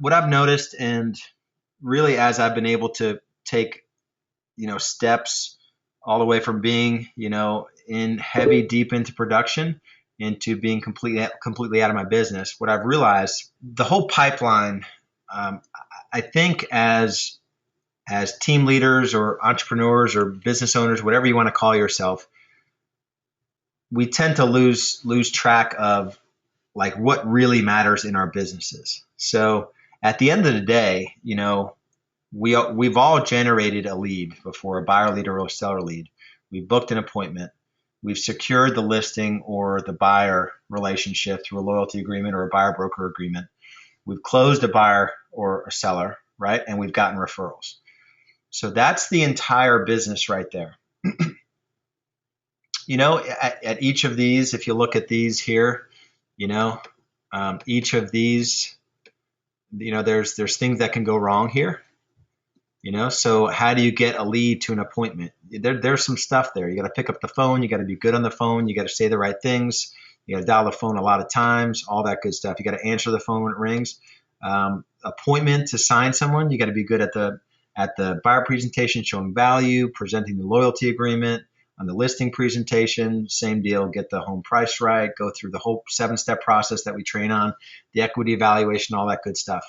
what I've noticed, and really as I've been able to take, steps all the way from being, in heavy, deep into production into being completely out of my business, what I've realized, the whole pipeline, I think as team leaders or entrepreneurs or business owners, whatever you want to call yourself, we tend to lose track of like what really matters in our businesses. So at the end of the day, we've all generated a lead before, a buyer lead or a seller lead. We've booked an appointment. We've secured the listing or the buyer relationship through a loyalty agreement or a buyer broker agreement. We've closed a buyer or a seller, right? And we've gotten referrals. So that's the entire business right there. At each of these, if you look at these here, each of these, there's things that can go wrong here. So how do you get a lead to an appointment? There's some stuff there. You got to pick up the phone. You got to be good on the phone. You got to say the right things. You got to dial the phone a lot of times, all that good stuff. You got to answer the phone when it rings. Appointment to sign someone. You got to be good at the buyer presentation, showing value, presenting the loyalty agreement. On the listing presentation, same deal, get the home price right, go through the whole 7-step process that we train on, the equity evaluation, all that good stuff.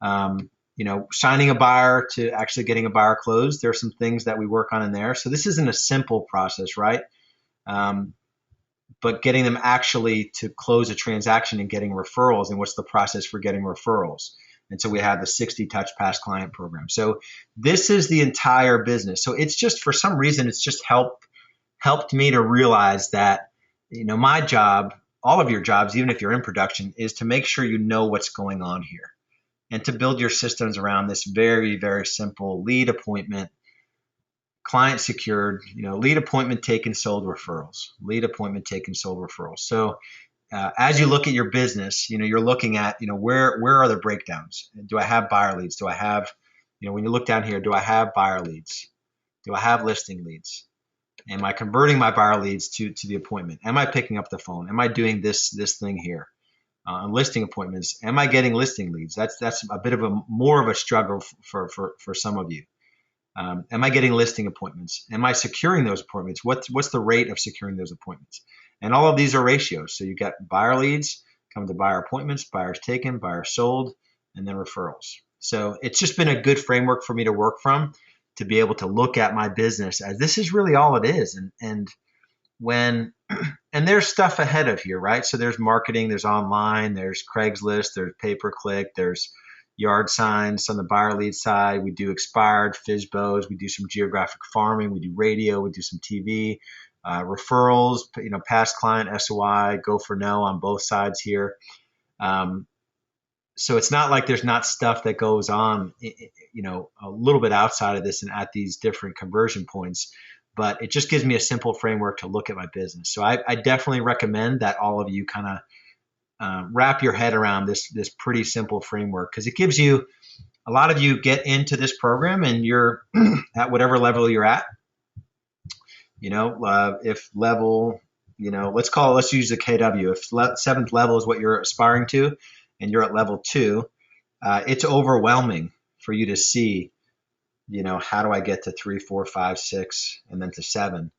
Signing a buyer to actually getting a buyer closed, there are some things that we work on in there. So this isn't a simple process, right? But getting them actually to close a transaction and getting referrals, and what's the process for getting referrals? And so we have the 60 touch past client program. So this is the entire business. So it's just, for some reason, it's just helped me to realize that, my job, all of your jobs, even if you're in production, is to make sure you know what's going on here and to build your systems around this very, very simple lead appointment, client secured, lead appointment taken, sold, referrals, lead appointment taken, sold, referrals. So as you look at your business, you're looking at, where are the breakdowns? Do I have buyer leads? Do I have, when you look down here, do I have buyer leads? Do I have listing leads? Am I converting my buyer leads to the appointment? Am I picking up the phone? Am I doing this thing here? Listing appointments. Am I getting listing leads? That's a bit of more of a struggle for some of you. Am I getting listing appointments? Am I securing those appointments? What's the rate of securing those appointments? And all of these are ratios. So you got buyer leads, come to buyer appointments, buyers taken, buyers sold, and then referrals. So it's just been a good framework for me to work from, to be able to look at my business as this is really all it is. And there's stuff ahead of here, right? So there's marketing, there's online, there's Craigslist, there's pay-per-click, there's yard signs on the buyer lead side. We do expired, FSBOs, we do some geographic farming, we do radio, we do some TV, referrals, past client, SOI, go for no on both sides here. So it's not like there's not stuff that goes on, a little bit outside of this and at these different conversion points, but it just gives me a simple framework to look at my business. So I definitely recommend that all of you kind of wrap your head around this pretty simple framework, because it gives you, a lot of you get into this program and you're at whatever level you're at, if level, let's use the KW. If 7th level is what you're aspiring to, and you're at level 2, it's overwhelming for you to see, how do I get to 3, 4, 5, 6, and then to 7?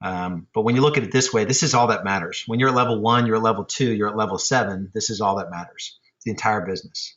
But when you look at it this way, this is all that matters. When you're at level 1, you're at level 2, you're at level 7, this is all that matters. It's the entire business.